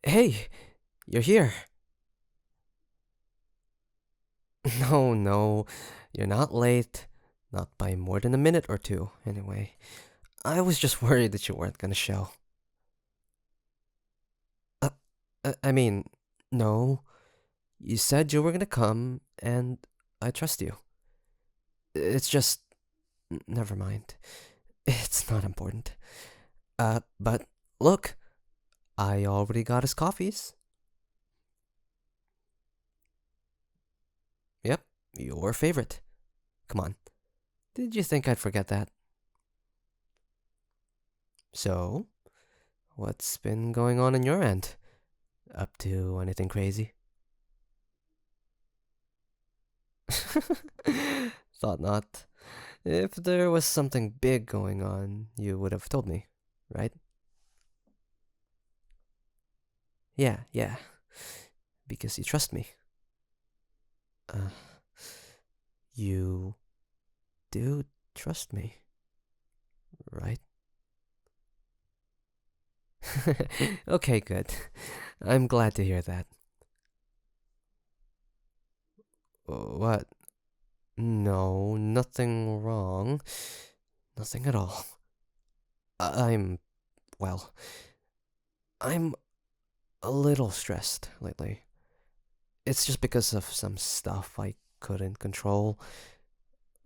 Hey, you're here. No, no, you're not late. Not by more than a minute or two, anyway. I was just worried that you weren't gonna show. Uh, I mean, no. You said you were gonna come, and I trust you. It's just. Never mind. It's not important. But look, I already got his coffees. Yep, your favorite. Come on. Did you think I'd forget that? So, what's been going on your end? Up to anything crazy? Thought not. If there was something big going on, you would have told me, right? Yeah, yeah. Because you trust me. Uh, you do trust me, right? Okay, good. I'm glad to hear that. What? No, nothing wrong. Nothing at all. I'm, well, I'm a little stressed lately. It's just because of some stuff I couldn't control.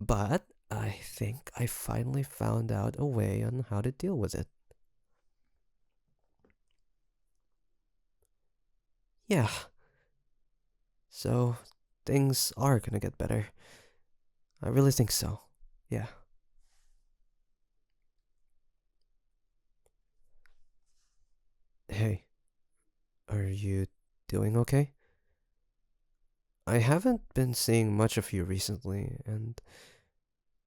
But I think I finally found out a way on how to deal with it. Yeah, so things are gonna get better. I really think so. Yeah. Hey, are you doing okay? I haven't been seeing much of you recently, and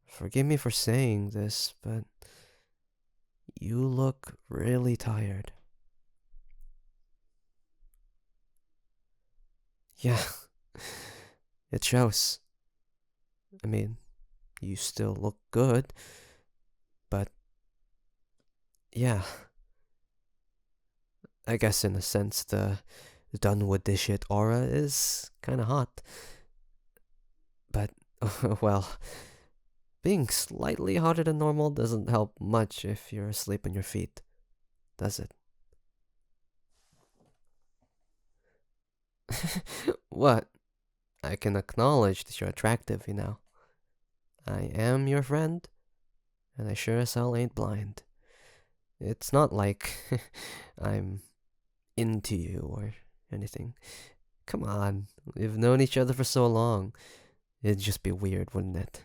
forgive me for saying this, but you look really tired. Yeah, it shows. I mean, you still look good, but yeah, I guess in a sense the done with this shit aura is kinda hot. But, well, being slightly hotter than normal doesn't help much if you're asleep on your feet, does it? What? I can acknowledge that you're attractive, you know. I am your friend, and I sure as hell ain't blind. It's not like I'm into you or anything. Come on, we've known each other for so long. It'd just be weird, wouldn't it?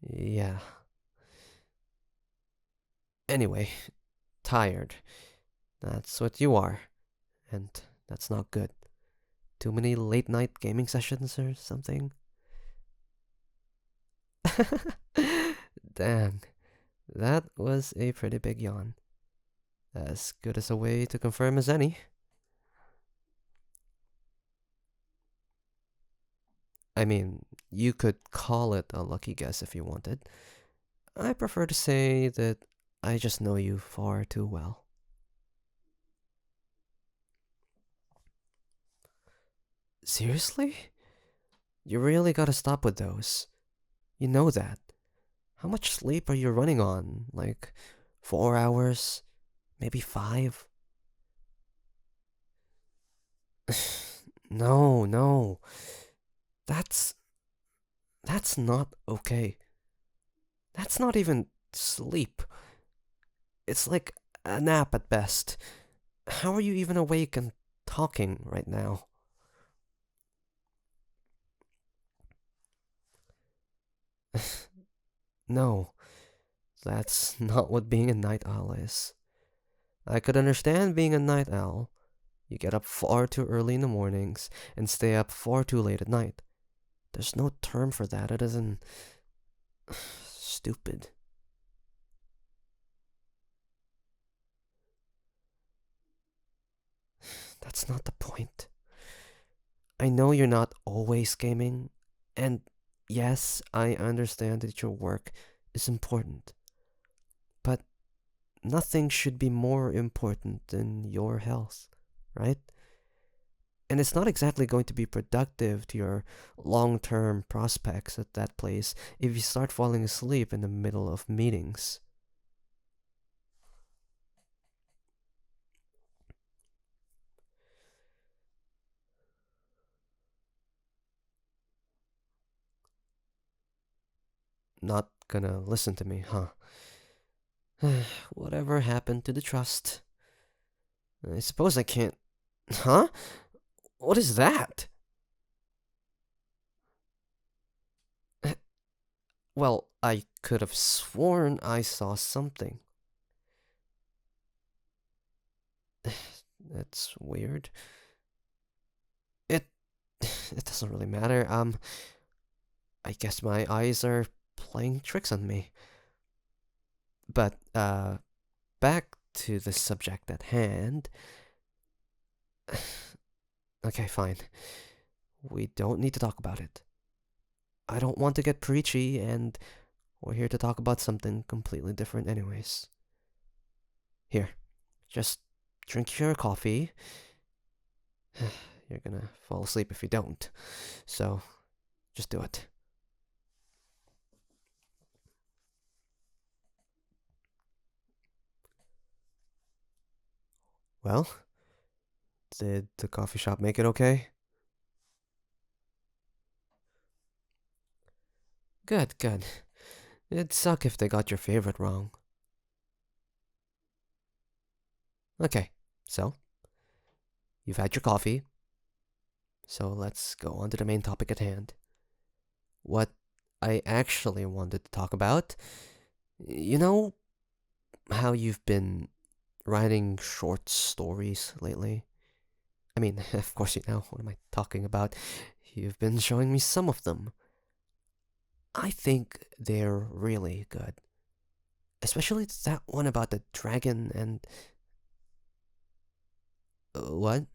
Yeah. Anyway, tired. That's what you are, and that's not good. Too many late night gaming sessions or something? Dang, that was a pretty big yawn. As good as a way to confirm as any. I mean, you could call it a lucky guess if you wanted. I prefer to say that I just know you far too well. Seriously? You really gotta stop with those. You know that. How much sleep are you running on? Like, 4 hours? Maybe five? No, no. That's. That's not okay. That's not even sleep. It's like a nap at best. How are you even awake and talking right now? No, that's not what being a night owl is. I could understand being a night owl. You get up far too early in the mornings and stay up far too late at night. There's no term for that. It isn't stupid. That's not the point. I know you're not always gaming, and yes, I understand that your work is important. But nothing should be more important than your health, right? And it's not exactly going to be productive to your long term prospects at that place if you start falling asleep in the middle of meetings. Not gonna listen to me, huh? Whatever happened to the trust? I suppose I can't. Huh? What is that? Well, I could have sworn I saw something. That's weird. It it doesn't really matter. I guess my eyes are playing tricks on me. But back to the subject at hand. Okay, fine. We don't need to talk about it. I don't want to get preachy, and we're here to talk about something completely different, anyways. Here, just drink your coffee. You're gonna fall asleep if you don't. So, just do it. Well, did the coffee shop make it okay? Good, good. It'd suck if they got your favorite wrong. Okay, so, you've had your coffee, so let's go on to the main topic at hand. What I actually wanted to talk about. You know how you've been writing short stories lately? I mean, of course you know. What am I talking about? You've been showing me some of them. I think they're really good. Especially that one about the dragon and. What?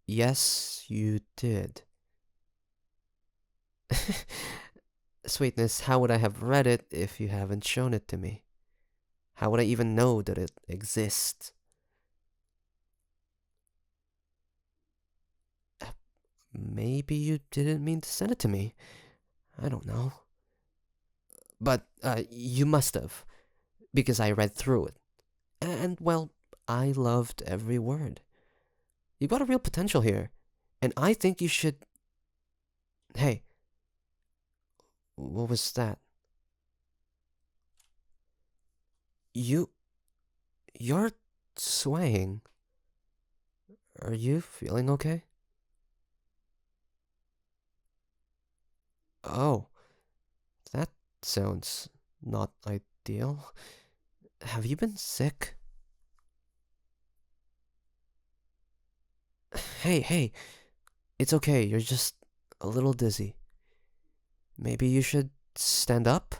Yes, you did. Sweetness, how would I have read it if you haven't shown it to me? How would I even know that it exists? Maybe you didn't mean to send it to me. I don't know. But you must have, because I read through it. And, well, I loved every word. You got a real potential here. And I think you should. Hey, what was that? You. You're swaying. Are you feeling okay? Oh, that sounds not ideal. Have you been sick? Hey, hey, it's okay. You're just a little dizzy. Maybe you should stand up,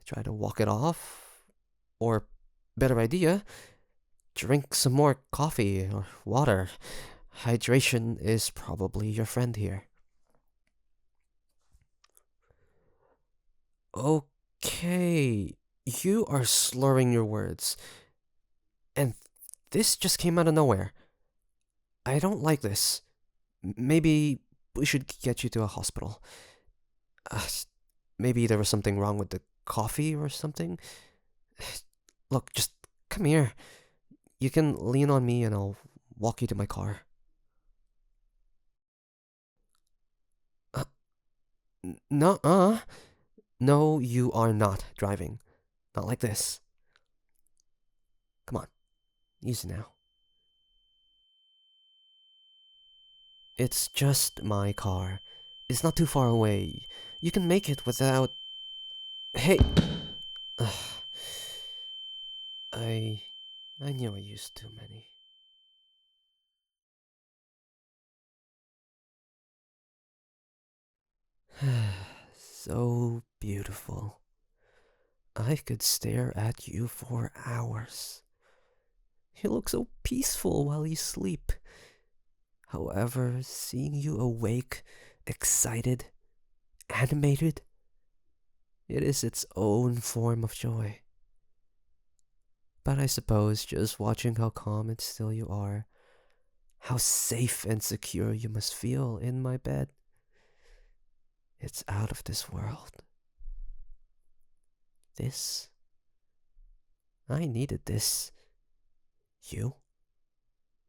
try to walk it off, or, better idea, drink some more coffee or water. Hydration is probably your friend here. Okay, you are slurring your words, and this just came out of nowhere. I don't like this. Maybe we should get you to a hospital. Uh, Maybe there was something wrong with the coffee or something. Look, just come here. You can lean on me and I'll walk you to my car. Uh, no, no, you are not driving. Not like this. Come on, easy now. It's just my car. It's not too far away. You can make it without. Hey! Ugh. I. I knew I used too many. So beautiful. I could stare at you for hours. You look so peaceful while you sleep. However, seeing you awake, excited, animated, it is its own form of joy. But I suppose just watching how calm and still you are, how safe and secure you must feel in my bed, it's out of this world. This, I needed this. You,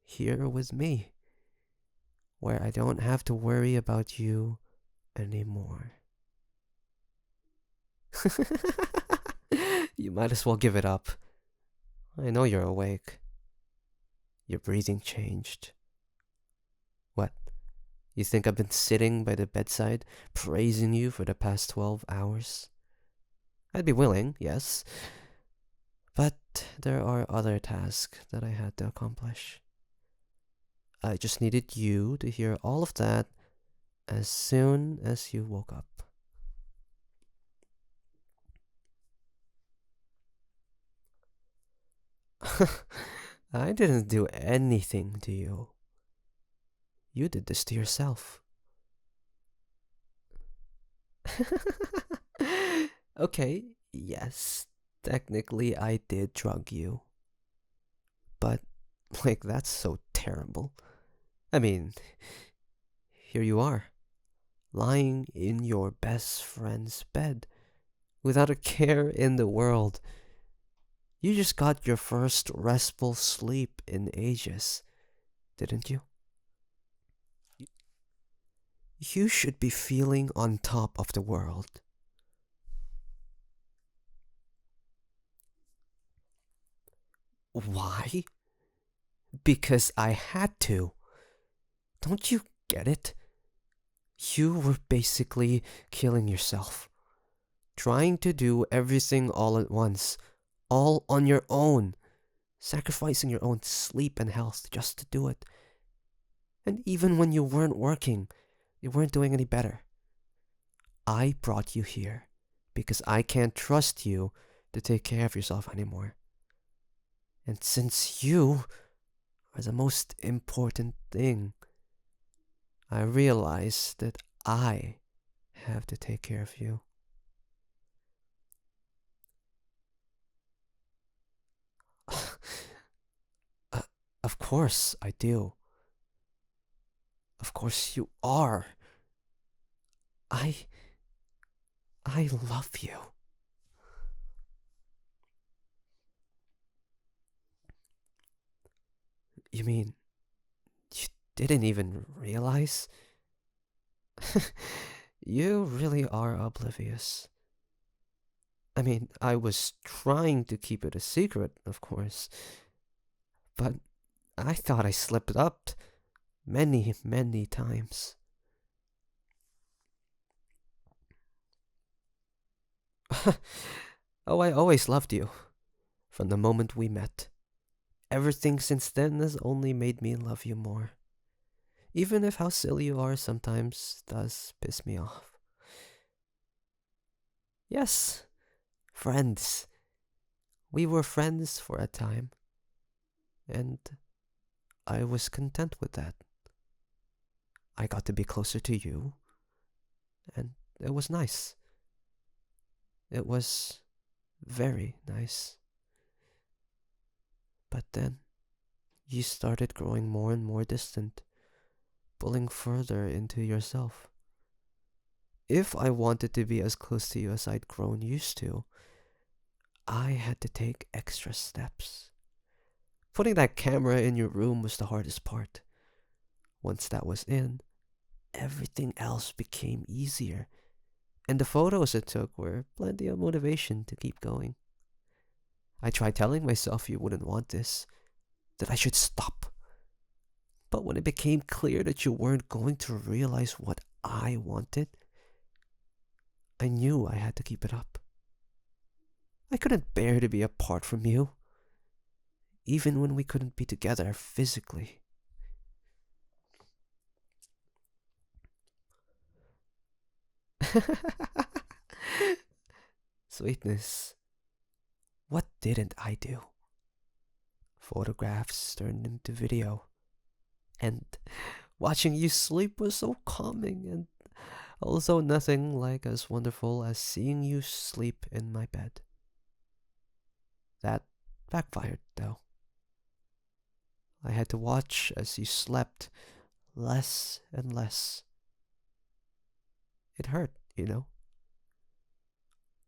here with me, where I don't have to worry about you anymore. You might as well give it up. I know you're awake. Your breathing changed. What? You think I've been sitting by the bedside praising you for the past 12 hours? I'd be willing, yes. But there are other tasks that I had to accomplish. I just needed you to hear all of that as soon as you woke up. I didn't do anything to you. You did this to yourself. Okay, yes, technically I did drug you. But, like, that's so terrible. I mean, here you are, lying in your best friend's bed, without a care in the world. You just got your first restful sleep in ages, didn't you? You should be feeling on top of the world. Why? Because I had to. Don't you get it? You were basically killing yourself. Trying to do everything all at once. All on your own. Sacrificing your own sleep and health just to do it. And even when you weren't working, you weren't doing any better. I brought you here because I can't trust you to take care of yourself anymore. And since you are the most important thing, I realize that I have to take care of you. Of course I do. Of course you are. I love you. You mean you didn't even realize? You really are oblivious. I mean, I was trying to keep it a secret, of course, but I thought I slipped up many, many times. Oh, I always loved you. From the moment we met. Everything since then has only made me love you more. Even if how silly you are sometimes does piss me off. Yes, friends. We were friends for a time. And I was content with that. I got to be closer to you. And it was nice. It was very nice. But then, you started growing more and more distant, pulling further into yourself. If I wanted to be as close to you as I'd grown used to, I had to take extra steps. Putting that camera in your room was the hardest part. Once that was in, everything else became easier, and the photos it took were plenty of motivation to keep going. I tried telling myself you wouldn't want this, that I should stop. But when it became clear that you weren't going to realize what I wanted, I knew I had to keep it up. I couldn't bear to be apart from you, even when we couldn't be together physically. Sweetness, what didn't I do? Photographs turned into video, and watching you sleep was so calming, and also nothing like as wonderful as seeing you sleep in my bed. That backfired, though. I had to watch as you slept less and less. It hurt,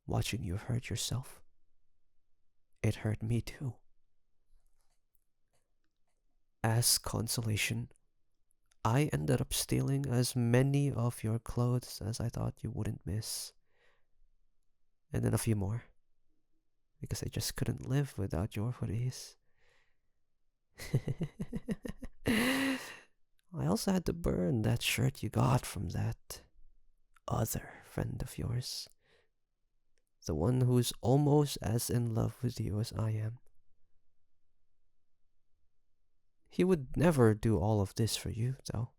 watching you hurt yourself. It hurt me too. As consolation, I ended up stealing as many of your clothes as I thought you wouldn't miss. And then a few more, because I just couldn't live without your hoodies. I also had to burn that shirt you got from that other friend of yours. The one who's almost as in love with you as I am. He would never do all of this for you, though.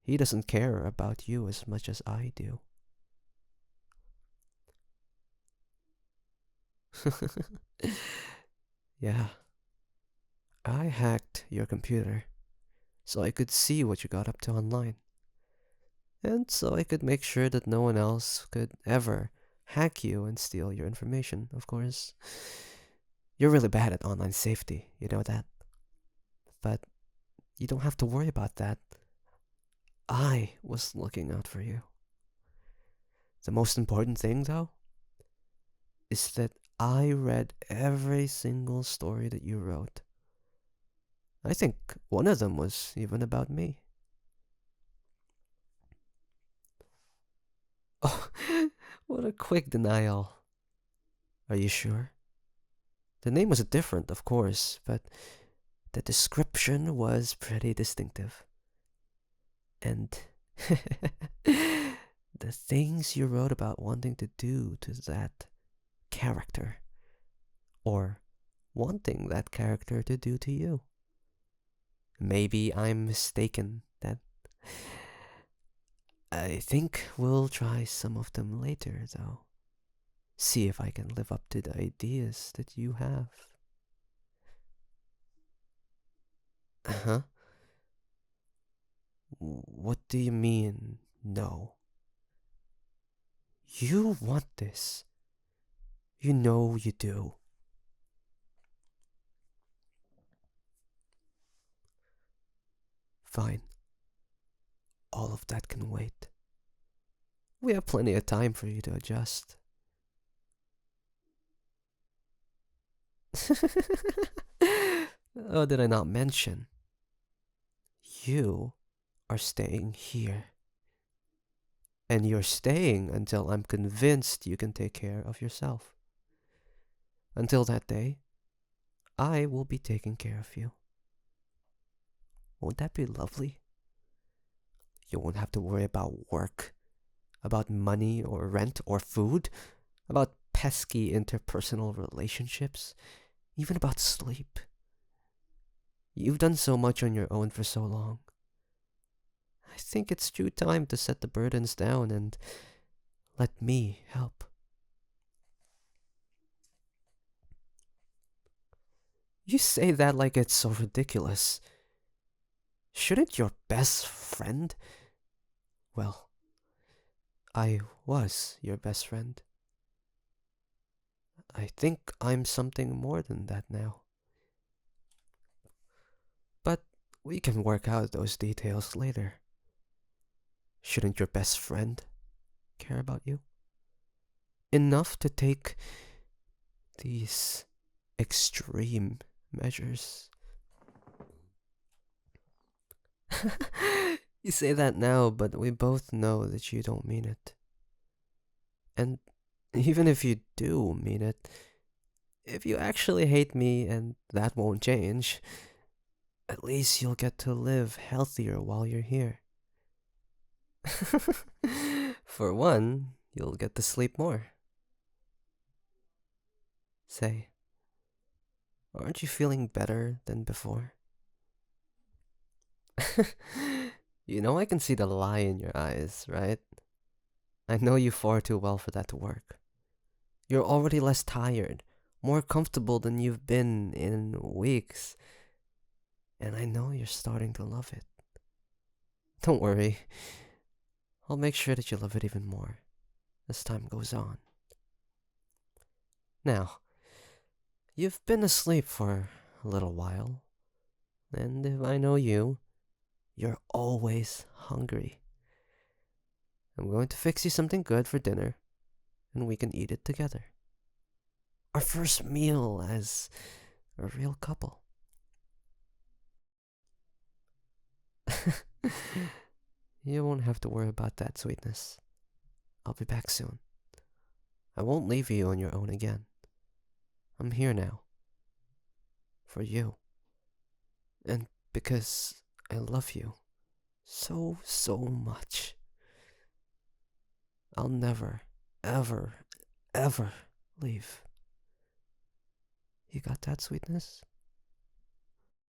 He doesn't care about you as much as I do. Yeah. I hacked your computer so I could see what you got up to online. And so I could make sure that no one else could ever hack you and steal your information, of course. You're really bad at online safety, you know that? But you don't have to worry about that. I was looking out for you. The most important thing, though, is that I read every single story that you wrote. I think one of them was even about me. Oh, what a quick denial. Are you sure? The name was different, of course, but the description was pretty distinctive. And the things you wrote about wanting to do to that character, or wanting that character to do to you. Maybe I'm mistaken. That I think we'll try some of them later, though. See if I can live up to the ideas that you have. Huh? What do you mean, no? You want this. You know you do. Fine. All of that can wait. We have plenty of time for you to adjust. Oh, did I not mention? You are staying here. And you're staying until I'm convinced you can take care of yourself. Until that day, I will be taking care of you. Won't that be lovely? You won't have to worry about work, about money or rent or food, about pesky interpersonal relationships, even about sleep. You've done so much on your own for so long. I think it's due time to set the burdens down and let me help. You say that like it's so ridiculous. Shouldn't your best friend? Well, I was your best friend. I think I'm something more than that now. But we can work out those details later. Shouldn't your best friend care about you? Enough to take these extreme measures. You say that now, but we both know that you don't mean it. And even if you do mean it, if you actually hate me and that won't change, at least you'll get to live healthier while you're here. For one, you'll get to sleep more. Say, aren't you feeling better than before? You know I can see the lie in your eyes, right? I know you far too well for that to work. You're already less tired, more comfortable than you've been in weeks. And I know you're starting to love it. Don't worry. I'll make sure that you love it even more as time goes on. Now, You've been asleep for a little while, and if I know you, you're always hungry. I'm going to fix you something good for dinner, and we can eat it together. Our first meal as a real couple. You won't have to worry about that, sweetness. I'll be back soon. I won't leave you on your own again. I'm here now. For you. And because I love you so, so much. I'll never, ever, ever leave. You got that, sweetness?